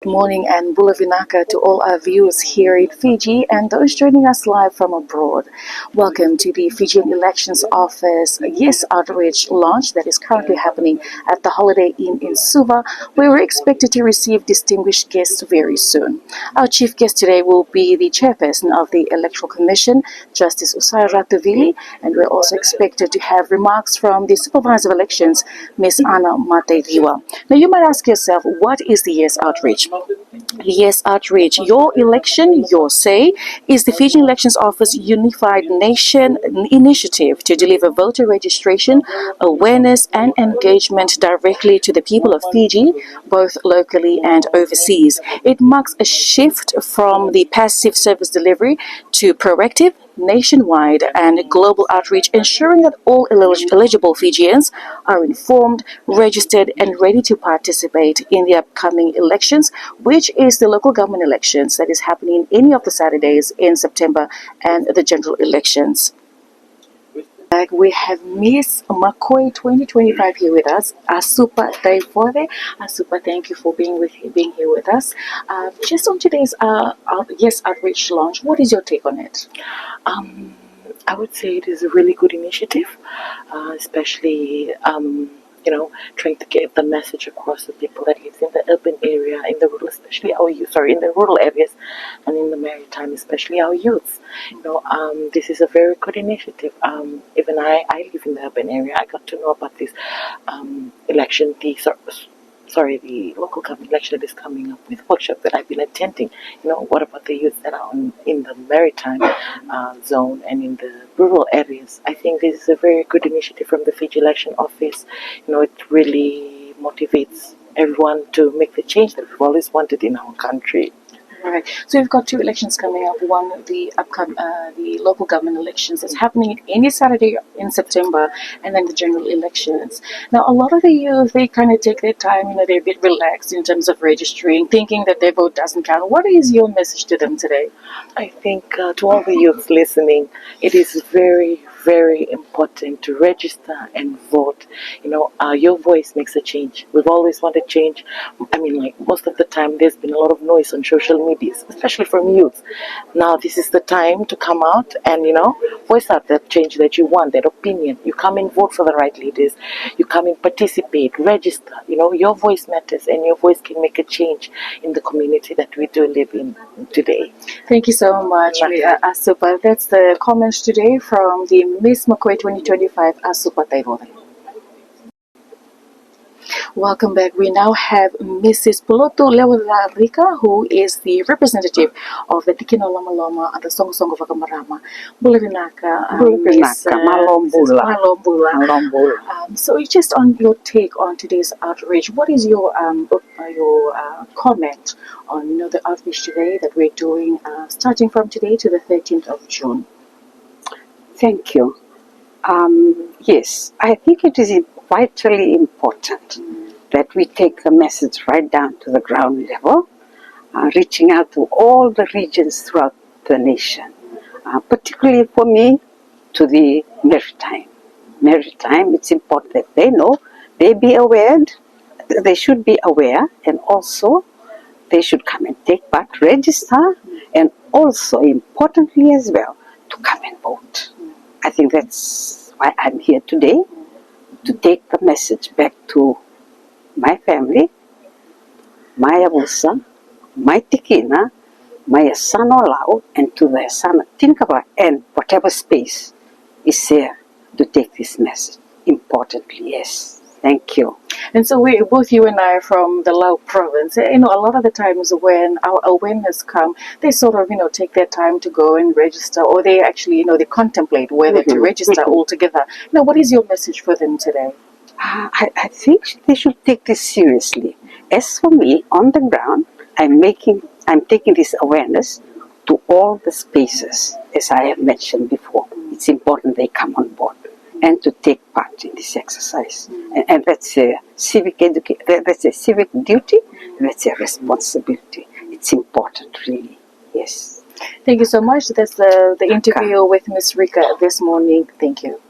Good morning and Bulavinaka to all our viewers here in Fiji and those joining us live from abroad. Welcome to the Fijian Elections Office Yes Outreach launch that is currently happening at the Holiday Inn in Suva, where we're expected to receive distinguished guests very soon. Our chief guest today will be the chairperson of the Electoral Commission, Justice Usai Ratuvili, and we're also expected to have remarks from the Supervisor of Elections, Ms. Anna Mateiviwa. Now you might ask yourself, what is the Yes Outreach? Yes Outreach, your election, your say, is the Fijian Elections Office Unified Nation initiative to deliver voter registration, awareness, and engagement directly to the people of Fiji, both locally and overseas. It marks a shift from the passive service delivery to proactive, nationwide and global outreach, ensuring that all eligible Fijians are informed, registered, and ready to participate in the upcoming elections, which is the local government elections that is happening any of the Saturdays in September and the general elections. We have Miss McCoy 2025 here with us. Asupa Taifore. Asupa, thank you for being here with us. Just on today's Yes Outreach launch, what is your take on it? I would say it is a really good initiative, especially trying to get the message across to people that live in the urban area, in the rural, especially our youth, in the rural areas, and in the maritime, especially our youths. This is a very good initiative. Even I live in the urban area. I got to know about this election. The local government election that is coming up with workshop that I've been attending. What about the youth that are in the maritime zone and in the rural areas? I think this is a very good initiative from the Fiji Election Office. It really motivates everyone to make the change that we've always wanted in our country. Right. So we've got two elections coming up. One, the local government elections that's happening any Saturday in September, and then the general elections. Now, a lot of the youth, they kind of take their time, they're a bit relaxed in terms of registering, thinking that their vote doesn't count. What is your message to them today? I think to all the youth listening, it is very, very important to register and vote. Your voice makes a change. We've always wanted change. Most of the time, there's been a lot of noise on social media, especially from youth. Now, this is the time to come out and, voice out that change that you want, that opinion. You come and vote for the right leaders. You come and participate, register. Your voice matters, and your voice can make a change in the community that we do live in today. Thank you so much, Asupa. That's the comments today from the Miss McCoy 2025 Asupa Taivore. Welcome back. We now have Mrs. Poloto Lewararika, who is the representative of the Tikino Lama Lama and the Song Song of Akamarama. Bulavinaka, Malombula. So just on your take on today's outreach, what is your comment on the outreach today that we're doing starting from today to the 13th of June? Thank you. Yes, I think it is vitally important that we take the message right down to the ground level, reaching out to all the regions throughout the nation, particularly for me, to the maritime. Maritime, it's important that they know, they be aware, they should be aware, and also they should come and take part, register, and also, importantly as well, to come and vote. I think that's why I'm here today, to take the message back to my family, my abusa, my tikina, my son Olau, and to the son Tinkara, and whatever space is there to take this message. Importantly, yes. Thank you. And so both you and I are from the Lau province. A lot of the times when our awareness come, they sort of, take their time to go and register, or they actually, they contemplate whether to register altogether. What is your message for them today? I think they should take this seriously. As for me, on the ground, I'm taking this awareness to all the spaces, as I have mentioned before. It's important they come on board and to take part in this exercise. And that's a civic that's a civic duty, that's a responsibility. It's important, really. Yes. Thank you so much. That's the interview with Ms. Rika this morning. Thank you.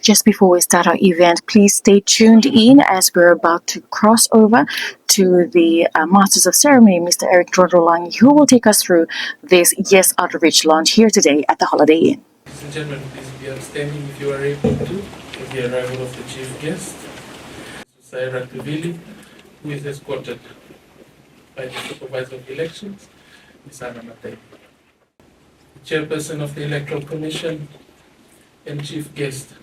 Just before we start our event, please stay tuned in as we're about to cross over to the Masters of Ceremony, Mr. Eric Drodolangi, who will take us through this Yes Outreach launch here today at the Holiday Inn. Ladies and gentlemen, please be outstanding if you are able to, with the arrival of the chief guest, Saira Kavili, who is escorted by the Supervisor of Elections, Ms. Anna Matei. The Chairperson of the Electoral Commission and Chief Guest,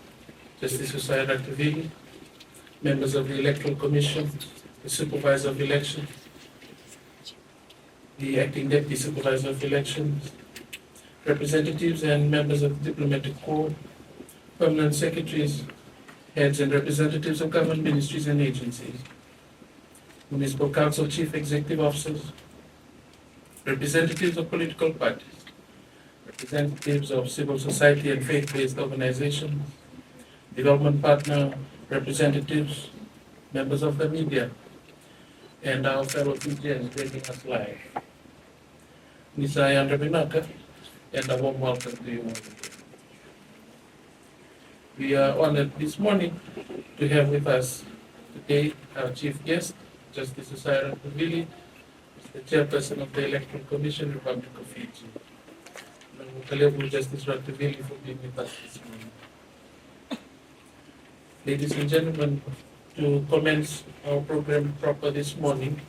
Justice Saira Kavili, members of the Electoral Commission, the Supervisor of Elections, the Acting Deputy Supervisor of Elections, representatives and members of the Diplomatic Corps, permanent secretaries, heads and representatives of government ministries and agencies, municipal council chief executive officers, representatives of political parties, representatives of civil society and faith-based organizations, development partner representatives, members of the media, and our fellow Fijians joining us live. Ms. Ayanda Binaka, and a warm welcome to you all. We are honored this morning to have with us today our chief guest, Justice Saira Kavili, the chairperson of the Electoral Commission, Republic of Fiji. Honorable Justice Rathavili for being with us this morning. Ladies and gentlemen, to commence our program proper this morning,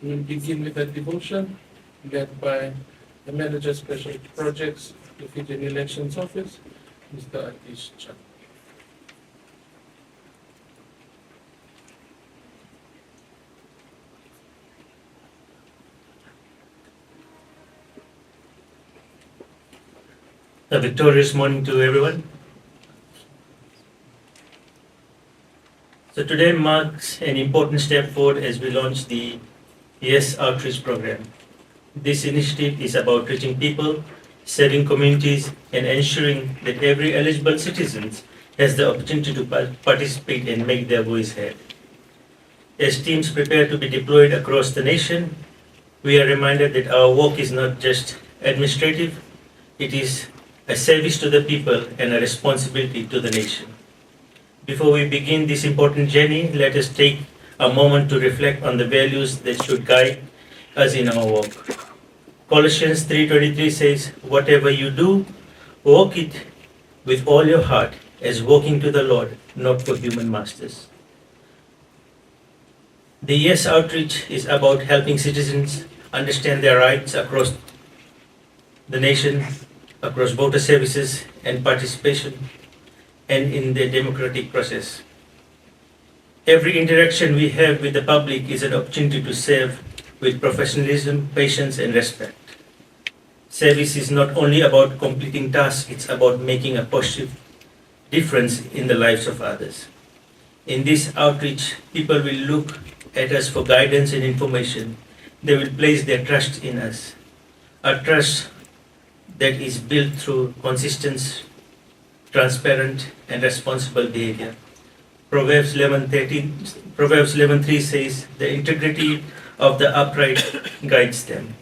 we will begin with a devotion led by the Manager Special Projects, the Fijian Elections Office, Mr. Atish Chan. A victorious morning to everyone. So today marks an important step forward as we launch the Yes Outreach program. This initiative is about reaching people, serving communities, and ensuring that every eligible citizen has the opportunity to participate and make their voice heard. As teams prepare to be deployed across the nation, we are reminded that our work is not just administrative, it is a service to the people and a responsibility to the nation. Before we begin this important journey, let us take a moment to reflect on the values that should guide us in our work. Colossians 3:23 says, "Whatever you do, work it with all your heart as working to the Lord, not for human masters." The Yes Outreach is about helping citizens understand their rights across the nation, across voter services and participation, and in the democratic process. Every interaction we have with the public is an opportunity to serve with professionalism, patience, and respect. Service is not only about completing tasks, it's about making a positive difference in the lives of others. In this outreach, people will look at us for guidance and information. They will place their trust in us, a trust that is built through consistent, transparent, and responsible behavior. Proverbs 11:3 says, "The integrity of the upright guides them."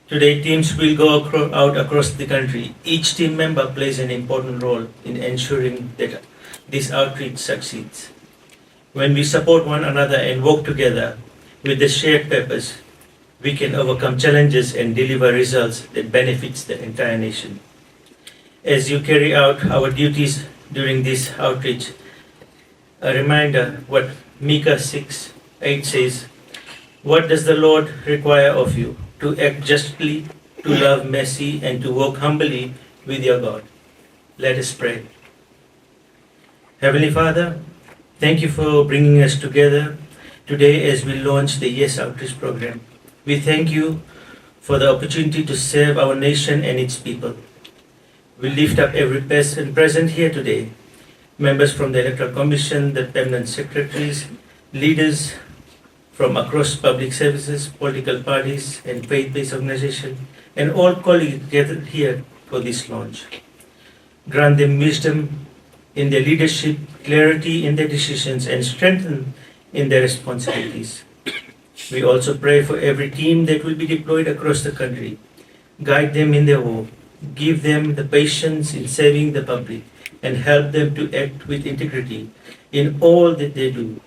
Today, teams will go out across the country. Each team member plays an important role in ensuring that this outreach succeeds. When we support one another and work together with the shared purpose, we can overcome challenges and deliver results that benefits the entire nation. As you carry out our duties during this outreach, a reminder what Micah 6:8 says, "What does the Lord require of you? To act justly, to love mercy, and to walk humbly with your God." Let us pray. Heavenly Father, thank you for bringing us together today as we launch the Yes Outreach program. We thank you for the opportunity to serve our nation and its people. We lift up every person present here today, members from the Electoral Commission, the permanent secretaries, leaders from across public services, political parties, and faith-based organizations, and all colleagues gathered here for this launch. Grant them wisdom in their leadership, clarity in their decisions, and strengthen in their responsibilities. We also pray for every team that will be deployed across the country. Guide them in their work. Give them the patience in serving the public and help them to act with integrity in all that they do.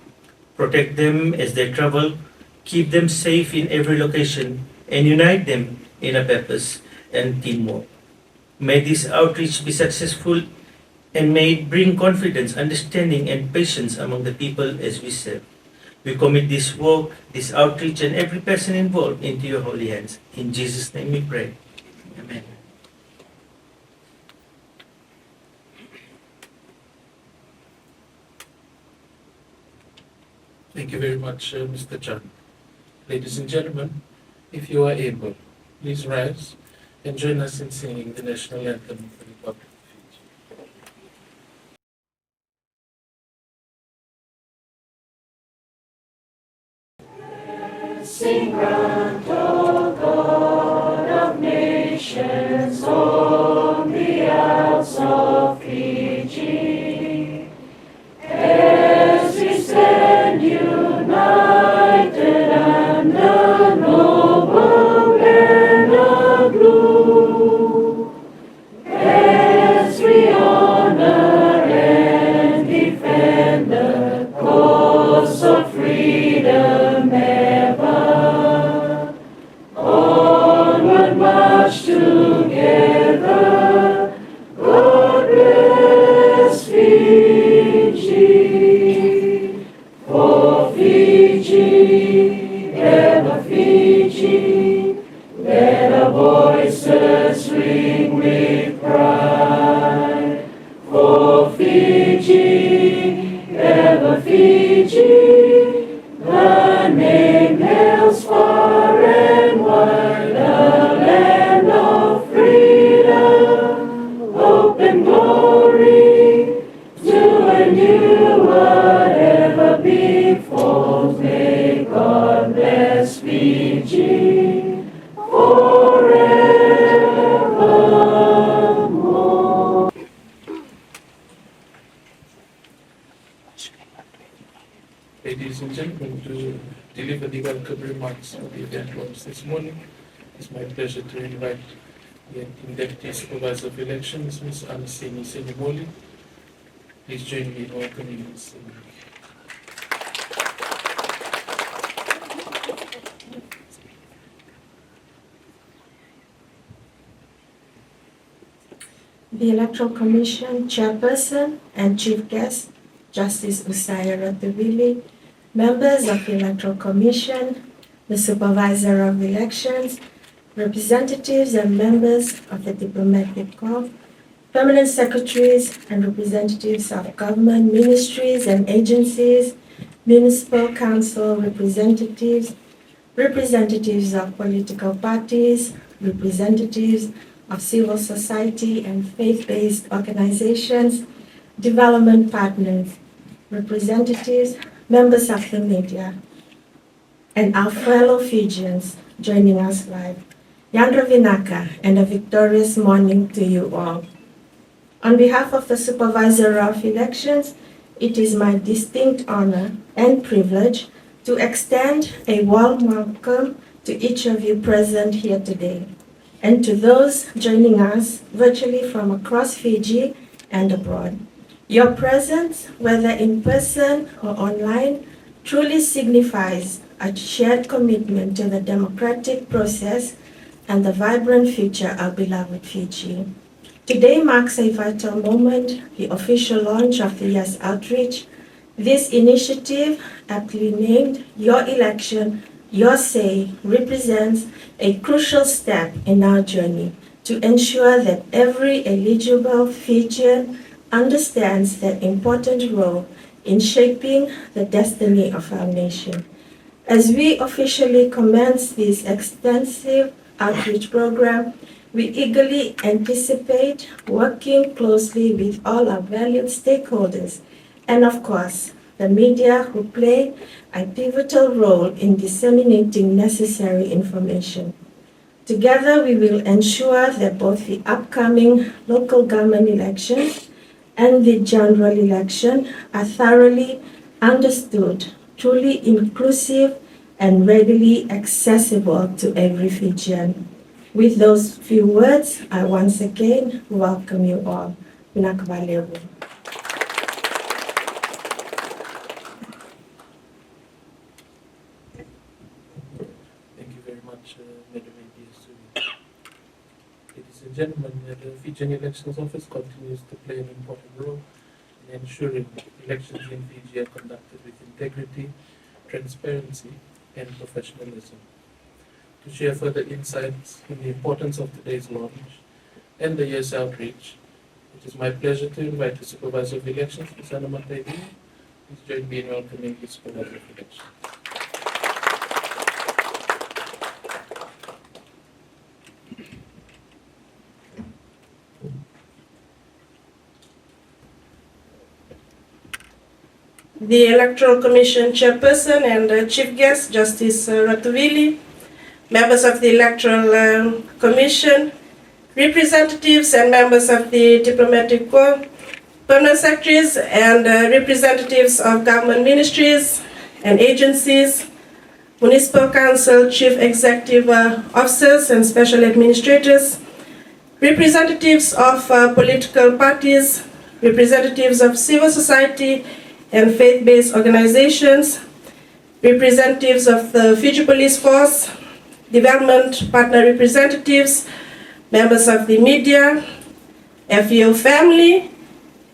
Protect them as they travel, keep them safe in every location, and unite them in a purpose and teamwork. May this outreach be successful and may it bring confidence, understanding, and patience among the people as we serve. We commit this work, this outreach, and every person involved into your holy hands. In Jesus' name we pray. Amen. Thank you very much, Mr. Chan. Ladies and gentlemen, if you are able, please rise and join us in singing the national anthem of the Republic of Fiji. Ladies and gentlemen, to deliver the welcome remarks for the event launch this morning, it's my pleasure to invite the Acting Deputy Supervisor of Elections, Ms. Amiseni Senyamoli. Please join me in welcoming Ms. Senyamoli. The Electoral Commission Chairperson and Chief Guest, Justice Usaya Ratuvili, members of the Electoral Commission, the Supervisor of Elections, representatives and members of the Diplomatic Corps, permanent secretaries and representatives of government ministries and agencies, municipal council representatives, representatives of political parties, representatives of civil society and faith-based organizations, development partners, representatives, members of the media, and our fellow Fijians joining us live. Yandra Vinaka, and a victorious morning to you all. On behalf of the Supervisor of Elections, it is my distinct honor and privilege to extend a warm welcome to each of you present here today, and to those joining us virtually from across Fiji and abroad. Your presence, whether in person or online, truly signifies a shared commitment to the democratic process and the vibrant future of beloved Fiji. Today marks a vital moment, the official launch of the Yes Outreach. This initiative, aptly named Your Election, Your Say, represents a crucial step in our journey to ensure that every eligible Fijian understands their important role in shaping the destiny of our nation. As we officially commence this extensive outreach program, we eagerly anticipate working closely with all our valued stakeholders and, of course, the media who play a pivotal role in disseminating necessary information. Together, we will ensure that both the upcoming local government elections and the general election are thoroughly understood, truly inclusive, and readily accessible to every Fijian. With those few words, I once again welcome you all. Pinakabaleo. Thank you very much, Madam ADS. Ladies and gentlemen, the Fijian Elections Office continues to play an important role in ensuring elections in Fiji are conducted with integrity, transparency, and professionalism. To share further insights in the importance of today's launch and the year's outreach, it is my pleasure to invite the Supervisor of Elections, Ms. Anna Matei. Please join me in welcoming the Supervisor of Elections. The Electoral Commission Chairperson and Chief Guest, Justice Ratuvili, members of the Electoral Commission, representatives and members of the Diplomatic Corps, permanent secretaries and representatives of government ministries and agencies, municipal council, chief executive officers and special administrators, representatives of political parties, representatives of civil society and faith-based organizations, representatives of the Fiji Police Force, development partner representatives, members of the media, FEO family,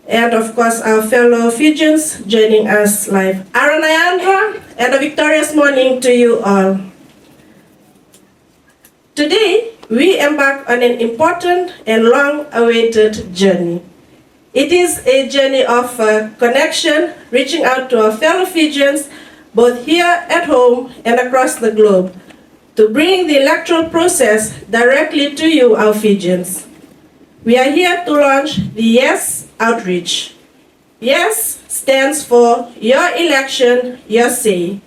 and of course our fellow Fijians joining us live. Aranayandra, and a victorious morning to you all. Today, we embark on an important and long-awaited journey. It is a journey of connection, reaching out to our fellow Fijians, both here at home and across the globe, to bring the electoral process directly to you, our Fijians. We are here to launch the YES outreach. YES stands for Your Election, Your Say.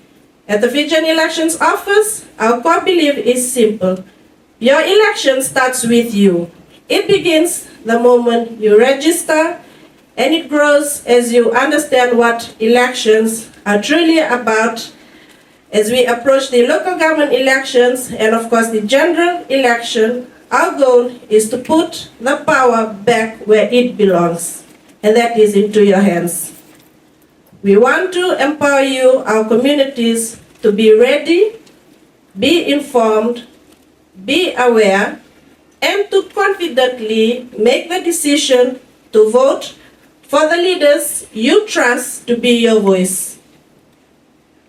At the Fijian Elections Office, our core belief is simple. Your election starts with you. It begins the moment you register, and it grows as you understand what elections are truly about. As we approach the local government elections and of course the general election, our goal is to put the power back where it belongs, and that is into your hands. We want to empower you, our communities, to be ready, be informed, be aware, and to confidently make the decision to vote for the leaders you trust to be your voice.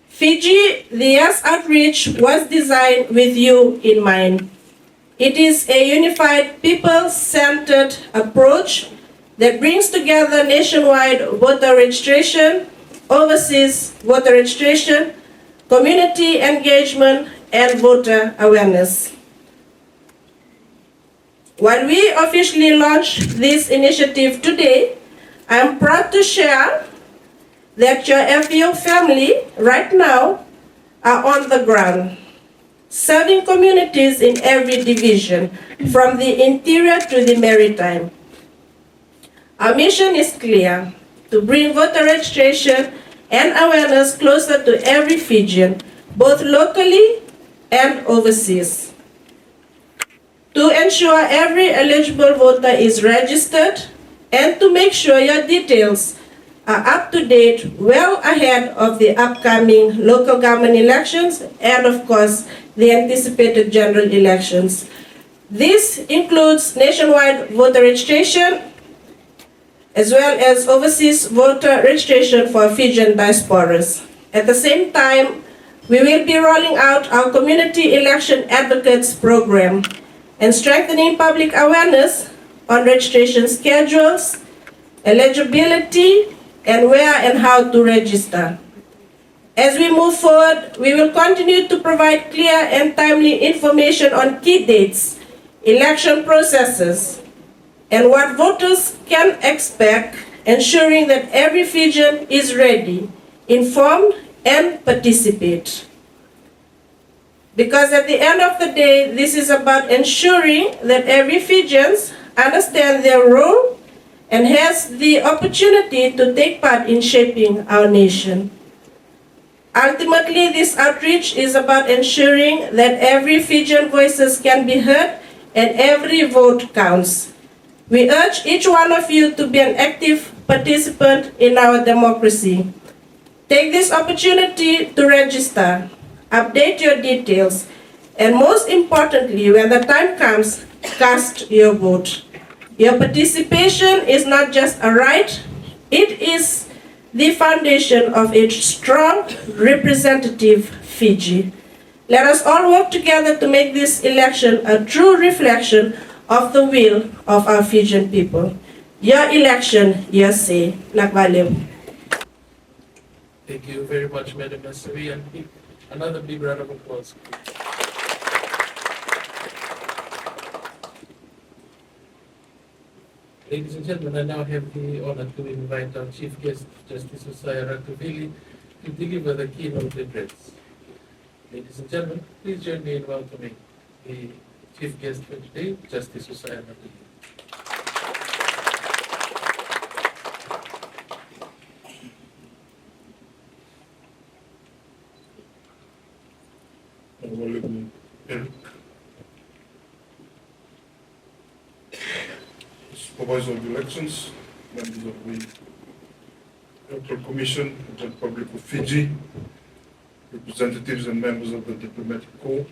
Fiji, the YES outreach was designed with you in mind. It is a unified, people-centered approach that brings together nationwide voter registration, overseas voter registration, community engagement, and voter awareness. While we officially launch this initiative today, I am proud to share that your FEO family right now are on the ground, serving communities in every division, from the interior to the maritime. Our mission is clear: to bring voter registration and awareness closer to every Fijian, both locally and overseas. To ensure every eligible voter is registered, and to make sure your details are up to date well ahead of the upcoming local government elections and of course the anticipated general elections. This includes nationwide voter registration as well as overseas voter registration for Fijian diasporas. At the same time, we will be rolling out our Community Election Advocates program and strengthening public awareness on registration schedules, eligibility, and where and how to register. As we move forward, we will continue to provide clear and timely information on key dates, election processes, and what voters can expect, ensuring that every Fijian is ready, informed, and participate. Because at the end of the day, this is about ensuring that every Fijian understands their role and has the opportunity to take part in shaping our nation. Ultimately, this outreach is about ensuring that every Fijian voices can be heard and every vote counts. We urge each one of you to be an active participant in our democracy. Take this opportunity to register, update your details, and most importantly, when the time comes, cast your vote. Your participation is not just a right, it is the foundation of a strong, representative Fiji. Let us all work together to make this election a true reflection of the will of our Fijian people. Your election, your say. Nakvaleu. Thank you very much, Madam Masavi, and another big round of applause. Ladies and gentlemen, I now have the honor to invite our Chief Guest, Justice Usaya Ratuvili, to deliver the keynote address. Ladies and gentlemen, please join me in welcoming the Chief Guest for today, Justice Usaya Ratuvili. Honorable Eric, Supervisor of Elections, members of the Electoral Commission, the Republic of Fiji, representatives and members of the Diplomatic Corps,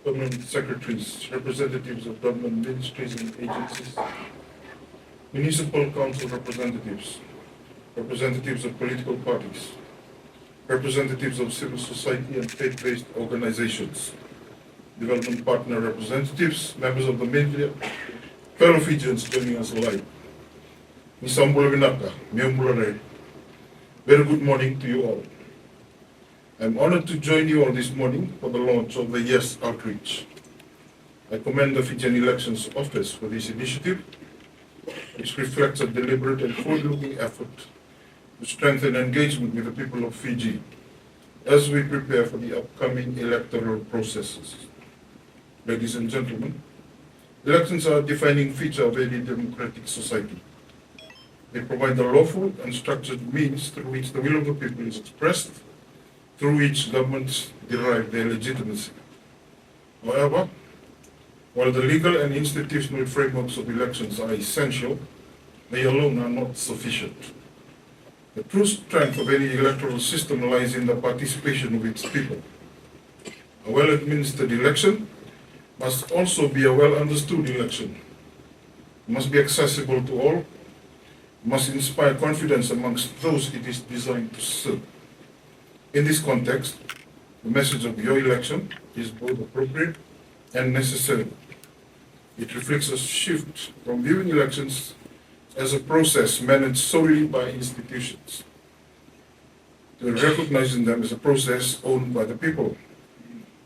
permanent secretaries, representatives of government ministries and agencies, municipal council representatives, representatives of political parties, representatives of civil society and faith-based organizations, development partner representatives, members of the media, fellow Fijians joining us live. Misambula Vinaka, Miambulare. Very good morning to you all. I'm honored to join you all this morning for the launch of the Yes Outreach. I commend the Fijian Elections Office for this initiative, which reflects a deliberate and forward-looking effort to strengthen engagement with the people of Fiji as we prepare for the upcoming electoral processes. Ladies and gentlemen, elections are a defining feature of any democratic society. They provide the lawful and structured means through which the will of the people is expressed, through which governments derive their legitimacy. However, while the legal and institutional frameworks of elections are essential, they alone are not sufficient. The true strength of any electoral system lies in the participation of its people. A well-administered election must also be a well-understood election. It must be accessible to all. It must inspire confidence amongst those it is designed to serve. In this context, the message of your election is both appropriate and necessary. It reflects a shift from viewing elections as a process managed solely by institutions to recognizing them as a process owned by the people.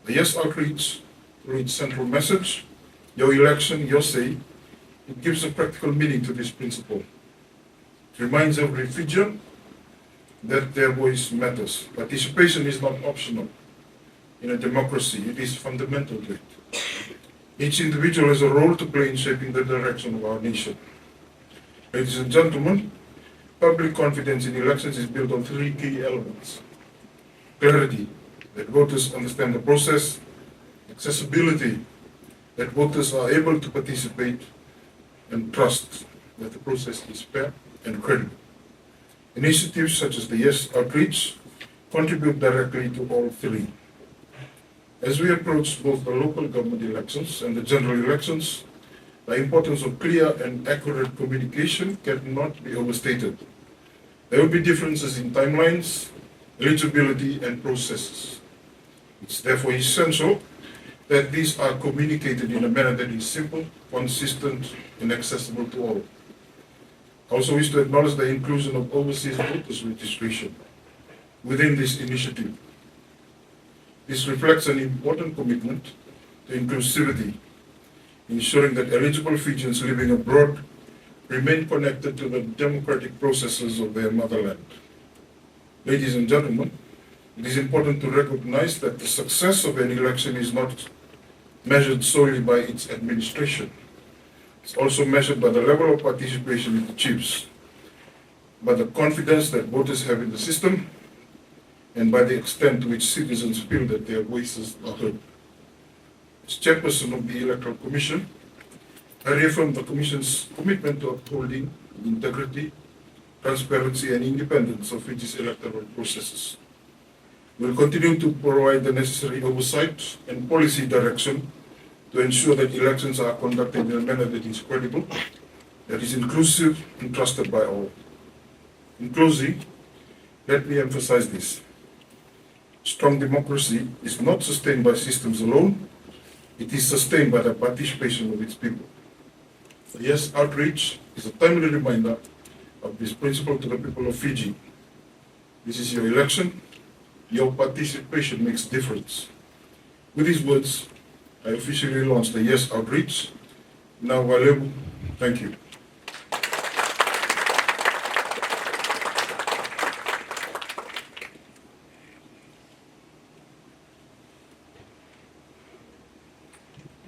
The Yes Outreach, through its central message, your election, your say, it gives a practical meaning to this principle. It reminds every Fijian that their voice matters. Participation is not optional. In a democracy, it is fundamental to it. Each individual has a role to play in shaping the direction of our nation. Ladies and gentlemen, public confidence in elections is built on three key elements. Clarity, that voters understand the process. Accessibility, that voters are able to participate. And trust, that the process is fair and credible. Initiatives such as the Yes Outreach contribute directly to all three. As we approach both the local government elections and the general elections, the importance of clear and accurate communication cannot be overstated. There will be differences in timelines, eligibility, and processes. It's therefore essential that these are communicated in a manner that is simple, consistent, and accessible to all. I also wish to acknowledge the inclusion of overseas voters registration within this initiative. This reflects an important commitment to inclusivity, ensuring that eligible Fijians living abroad remain connected to the democratic processes of their motherland. Ladies and gentlemen, it is important to recognize that the success of an election is not measured solely by its administration. It's also measured by the level of participation it achieves, by the confidence that voters have in the system, and by the extent to which citizens feel that their voices are heard. As chairperson of the Electoral Commission, I reaffirm the Commission's commitment to upholding the integrity, transparency, and independence of Fiji's electoral processes. We will continue to provide the necessary oversight and policy direction to ensure that elections are conducted in a manner that is credible, that is inclusive, and trusted by all. In closing, let me emphasize this. Strong democracy is not sustained by systems alone, it is sustained by the participation of its people. The Yes Outreach is a timely reminder of this principle to the people of Fiji. This is your election, your participation makes a difference. With these words, I officially launch the Yes Outreach. Now, Walebu, thank you.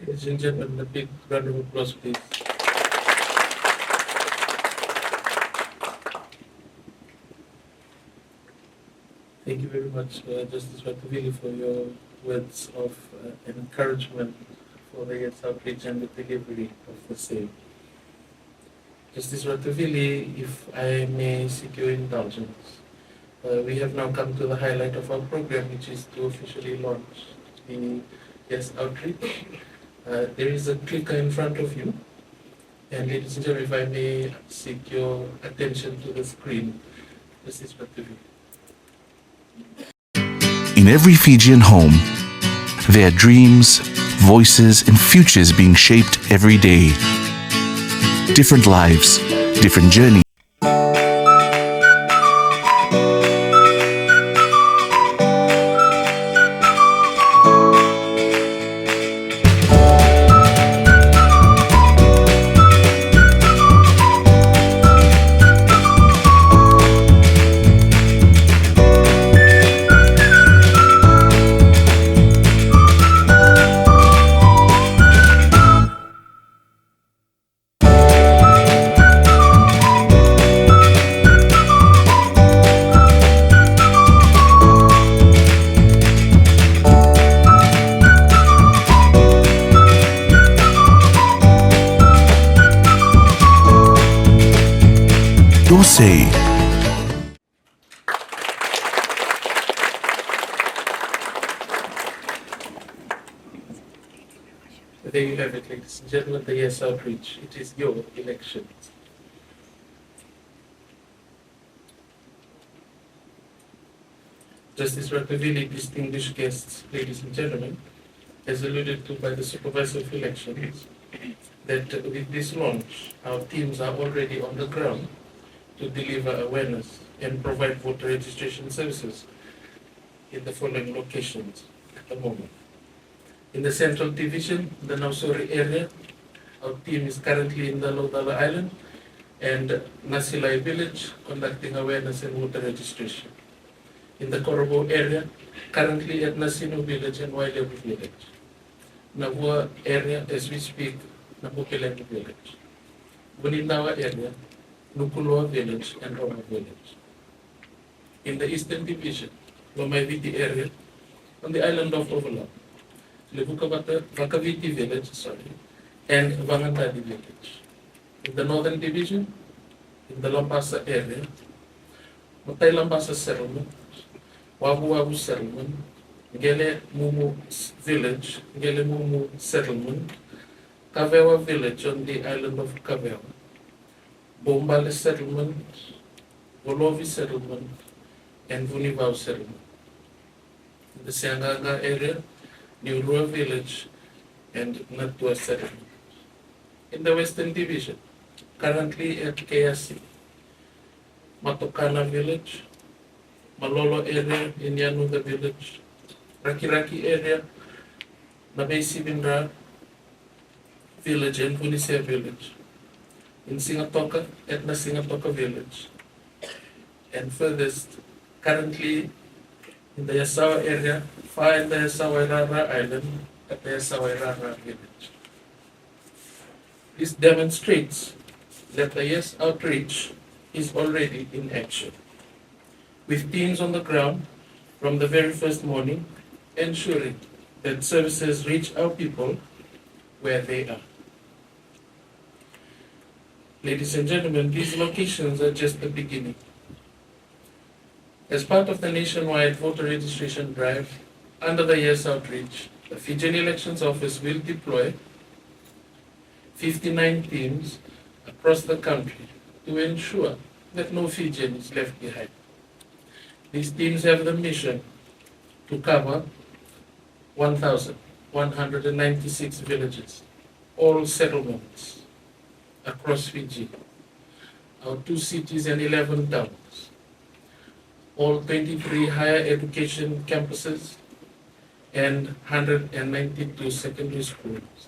Ladies and gentlemen, a big round of applause, please. Thank you very much, Justice Ratuvili, for your words of encouragement for the Yes Outreach and the delivery of the same. Justice Ratuvili, if I may seek your indulgence, we have now come to the highlight of our program, which is to officially launch the Yes Outreach. There is a clicker in front of you, and ladies and gentlemen, if I may seek your attention to the screen, Justice Ratuvili. In every Fijian home, there are dreams, voices, and futures being shaped every day. Different lives, different journeys. Say. There you have it, ladies and gentlemen, the Yes Outreach. It is your election. Justice Ratuvili, distinguished guests, ladies and gentlemen, as alluded to by the Supervisor of Elections, that with this launch, our teams are already on the ground to deliver awareness and provide voter registration services in the following locations at the moment. In the Central Division, the Nausori area, our team is currently in the Laudala Island and Nasilai Village conducting awareness and voter registration. In the Korobo area, currently at Nasino Village and Wailebu Village. Navua area, as we speak, Nabukelemu Village. Bunindawa area, Nukuloa Village and Roma Village. In the Eastern Division, Lomaiviti area, on the island of Overlap, Lebukavata Vakaviti Village, and Vangantadi Village. In the Northern Division, in the Lambasa area, Matai Lambasa Settlement, Wabu Wabu Settlement, Ngele Mumu Village, Ngele Mumu Settlement, Kavewa Village on the island of Kavewa, Bombale Settlement, Volovi Settlement, and Vunivau Settlement. In the Sianganga area, New Rua Village, and Natua Settlement. In the Western Division, currently at KSC, Matokana Village, Malolo area in Yanuga Village, Rakiraki area, Nabei Sibindra Village and Vunisea Village. In Singatoka, Etna Singatoka Village. And furthest, currently in the Yasawa area, far in the Yasawairara Island, at the Yasawairara Village. This demonstrates that the Yes Outreach is already in action, with teams on the ground from the very first morning, ensuring that services reach our people where they are. Ladies and gentlemen, these locations are just the beginning. As part of the nationwide voter registration drive, under the Yes Outreach, the Fijian Elections Office will deploy 59 teams across the country to ensure that no Fijian is left behind. These teams have the mission to cover 1,196 villages, all settlements across Fiji, our 2 cities and 11 towns, all 23 higher education campuses, and 192 secondary schools,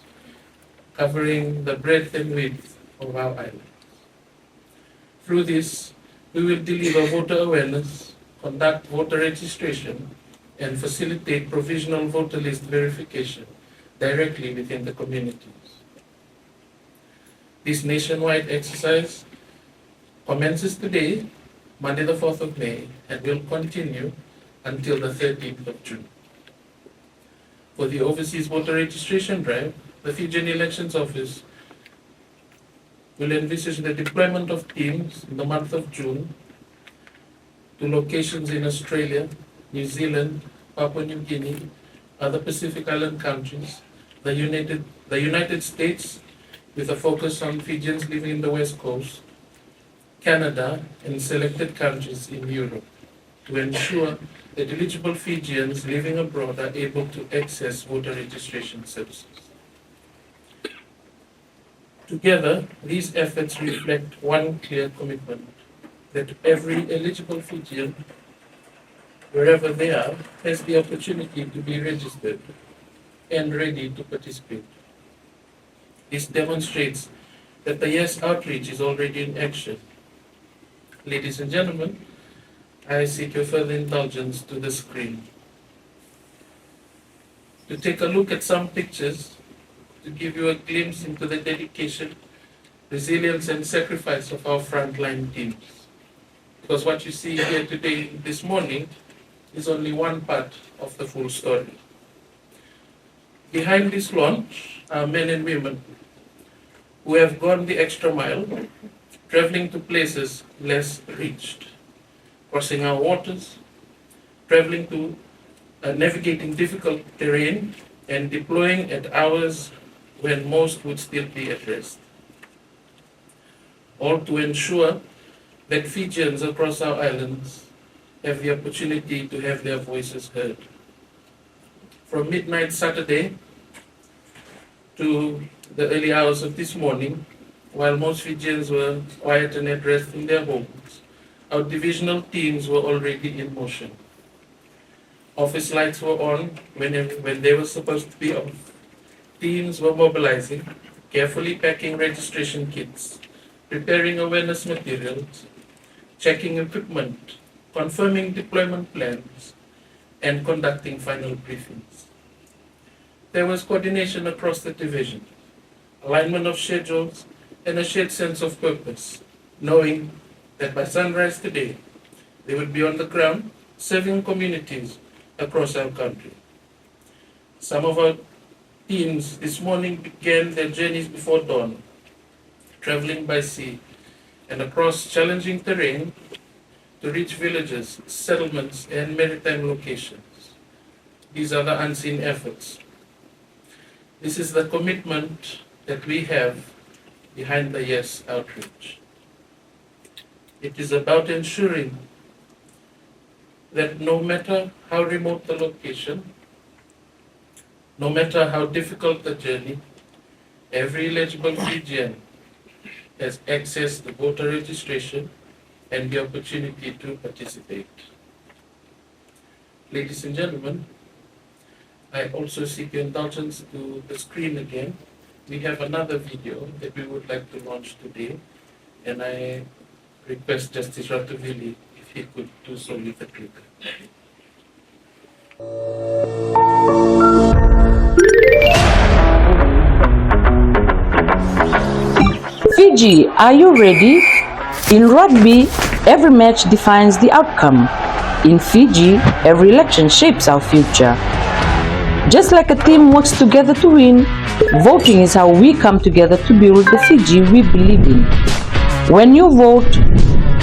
covering the breadth and width of our island. Through this, we will deliver voter awareness, conduct voter registration, and facilitate provisional voter list verification directly within the communities. This nationwide exercise commences today, Monday the 4th of May, and will continue until the 13th of June. For the Overseas Voter Registration Drive, the Fijian Elections Office will envisage the deployment of teams in the month of June to locations in Australia, New Zealand, Papua New Guinea, other Pacific Island countries, the United States, with a focus on Fijians living in the West Coast, Canada, and selected countries in Europe, to ensure that eligible Fijians living abroad are able to access voter registration services. Together, these efforts reflect one clear commitment, that every eligible Fijian, wherever they are, has the opportunity to be registered and ready to participate. This demonstrates that the Yes Outreach is already in action. Ladies and gentlemen, I seek your further indulgence to the screen to take a look at some pictures to give you a glimpse into the dedication, resilience, and sacrifice of our frontline teams. Because what you see here today, this morning, is only one part of the full story. Behind this launch are men and women who have gone the extra mile, traveling to places less reached, crossing our waters, traveling to navigating difficult terrain, and deploying at hours when most would still be at rest. All to ensure that Fijians across our islands have the opportunity to have their voices heard. From midnight Saturday to the early hours of this morning, while most Fijians were quiet and at rest in their homes, our divisional teams were already in motion. Office lights were on when they were supposed to be off. Teams were mobilizing, carefully packing registration kits, preparing awareness materials, checking equipment, confirming deployment plans, and conducting final briefings. There was coordination across the division, alignment of schedules, and a shared sense of purpose, knowing that by sunrise today, they would be on the ground serving communities across our country. Some of our teams this morning began their journeys before dawn, traveling by sea and across challenging terrain to reach villages, settlements, and maritime locations. These are the unseen efforts. This is the commitment that we have behind the Yes Outreach. It is about ensuring that no matter how remote the location, no matter how difficult the journey, every eligible Fijian has access to voter registration and the opportunity to participate. Ladies and gentlemen, I also seek your indulgence to the screen again. We have another video that we would like to launch today, and I request Justice Ratuvili if he could do so with the clicker. Fiji, are you ready? In rugby, every match defines the outcome. In Fiji, every election shapes our future. Just like a team works together to win, voting is how we come together to build the Fiji we believe in. When you vote,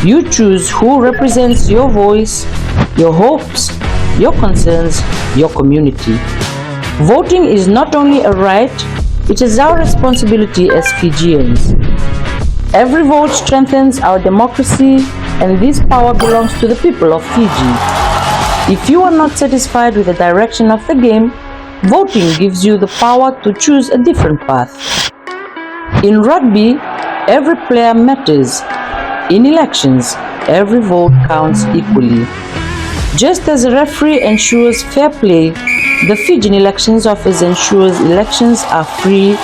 you choose who represents your voice, your hopes, your concerns, your community. Voting is not only a right, it is our responsibility as Fijians. Every vote strengthens our democracy, and this power belongs to the people of Fiji. If you are not satisfied with the direction of the game, voting gives you the power to choose a different path. In rugby, every player matters. In elections, every vote counts equally. Just as a referee ensures fair play, the Fijian Elections Office ensures elections are free,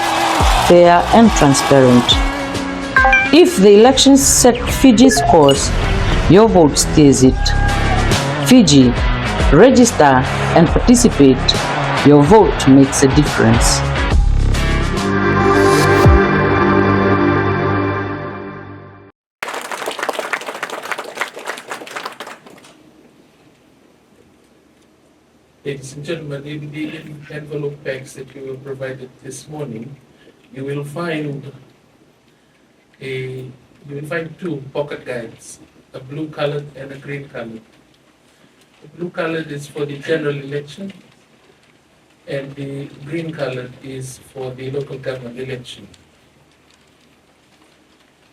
fair and transparent. If the elections set Fiji's course, your vote steers it. Fiji, register and participate. Your vote makes a difference. Ladies and gentlemen, in the envelope packs that you were provided this morning, you will find two pocket guides, a blue colored and a green colored. The blue colored is for the general election, and the green colored is for the local government election.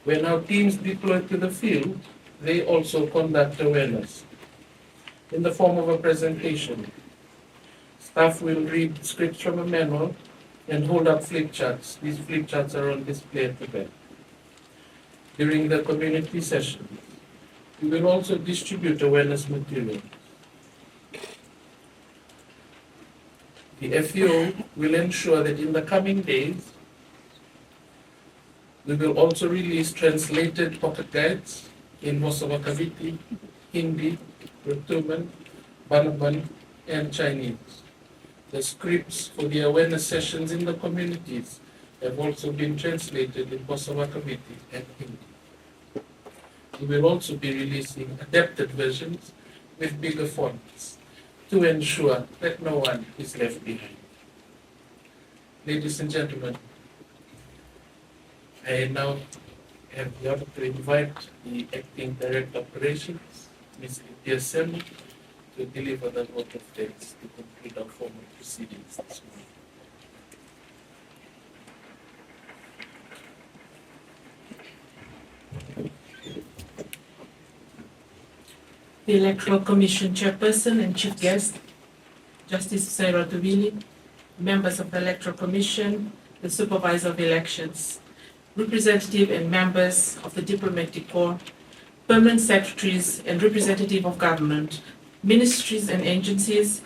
When our teams deploy to the field, they also conduct awareness in the form of a presentation. Staff will read scripts from a manual and hold up flip charts. These flip charts are on display at the back. During the community session, we will also distribute awareness material. The FEO will ensure that in the coming days, we will also release translated pocket guides in Mosawakaviti, Hindi, Rotuman, Balaban, and Chinese. The scripts for the awareness sessions in the communities have also been translated in Mosawakaviti and Hindi. We will also be releasing adapted versions with bigger fonts to ensure that no one is left behind. Ladies and gentlemen, I now have the honor to invite the Acting Director of Operations, Ms. Lydia Semu, to deliver the vote of thanks to conclude our formal proceedings this morning. The Electoral Commission Chairperson and Chief Guest, Justice Sarah Tuvili, members of the Electoral Commission, the Supervisor of Elections, representative and members of the Diplomatic Corps, permanent secretaries and representative of government, ministries and agencies,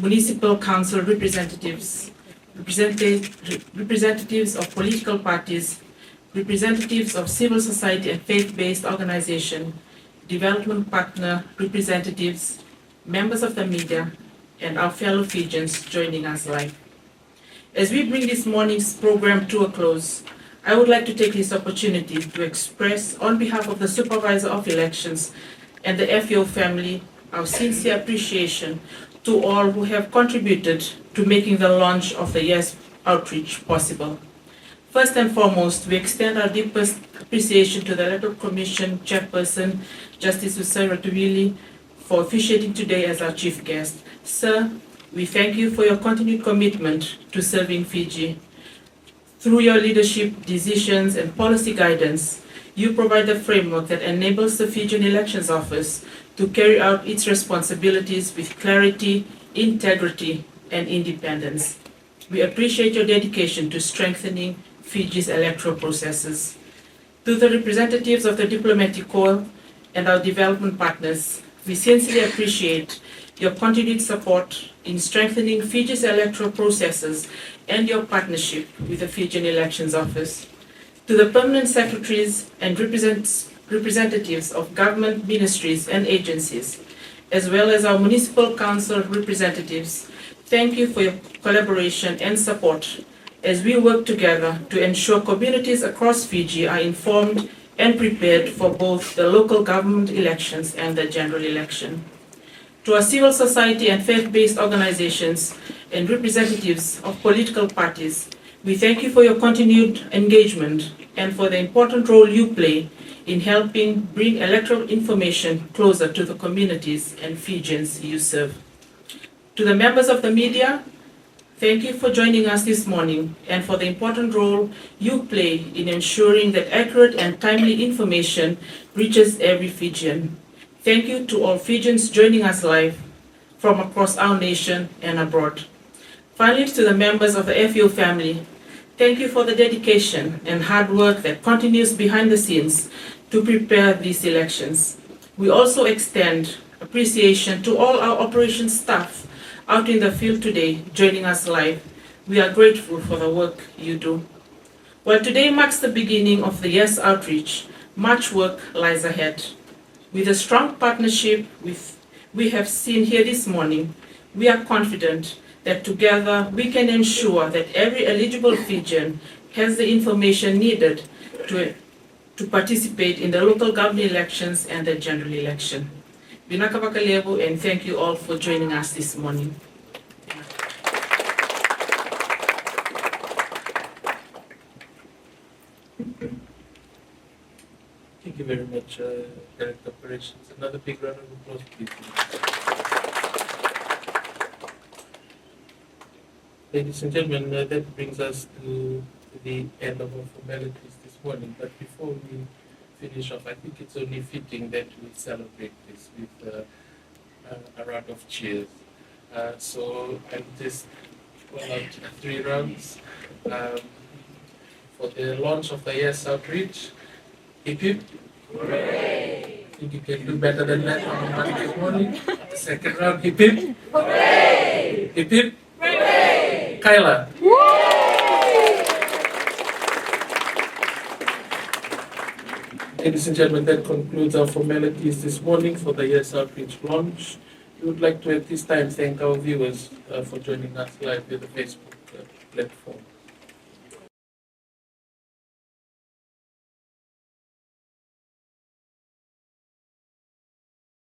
municipal council representatives, representatives of political parties, representatives of civil society and faith-based organizations, development partner representatives, members of the media, and our fellow Fijians joining us live. As we bring this morning's program to a close, I would like to take this opportunity to express, on behalf of the Supervisor of Elections and the FEO family, our sincere appreciation to all who have contributed to making the launch of the YES outreach possible. First and foremost, we extend our deepest appreciation to the Electoral Commission Chairperson, Justice Usai Ratuvili, for officiating today as our chief guest. Sir, we thank you for your continued commitment to serving Fiji. Through your leadership, decisions, and policy guidance, you provide the framework that enables the Fijian Elections Office to carry out its responsibilities with clarity, integrity, and independence. We appreciate your dedication to strengthening Fiji's electoral processes. To the representatives of the Diplomatic Corps and our development partners, we sincerely appreciate your continued support in strengthening Fiji's electoral processes and your partnership with the Fijian Elections Office. To the permanent secretaries and representatives of government ministries and agencies, as well as our municipal council representatives, thank you for your collaboration and support as we work together to ensure communities across Fiji are informed and prepared for both the local government elections and the general election. To our civil society and faith-based organizations and representatives of political parties, we thank you for your continued engagement and for the important role you play in helping bring electoral information closer to the communities and Fijians you serve. To the members of the media, thank you for joining us this morning and for the important role you play in ensuring that accurate and timely information reaches every Fijian. Thank you to all Fijians joining us live from across our nation and abroad. Finally, to the members of the FEO family, thank you for the dedication and hard work that continues behind the scenes to prepare these elections. We also extend appreciation to all our operations staff out in the field today joining us live. We are grateful for the work you do. While today marks the beginning of the Yes Outreach, much work lies ahead. With the strong partnership we have seen here this morning, we are confident that together we can ensure that every eligible Fijian has the information needed to participate in the local government elections and the general election. Binaka Bakalevu, and thank you all for joining us this morning. Thank you very much, Director of Operations. Another big round of applause, please. Ladies and gentlemen, that brings us to the end of our formalities this morning. But before we finish off, I think it's only fitting that we celebrate this with a round of cheers. So I'll just call out 3 rounds for the launch of the Yes Outreach. Hip hip. Hooray! I think you can do better than that on Monday morning. The second round, hip hip. Hooray! Hip hip. Hooray! Kyla. Ladies and gentlemen, that concludes our formalities this morning for the Yes Outreach launch. We would like to at this time thank our viewers for joining us live via the Facebook platform.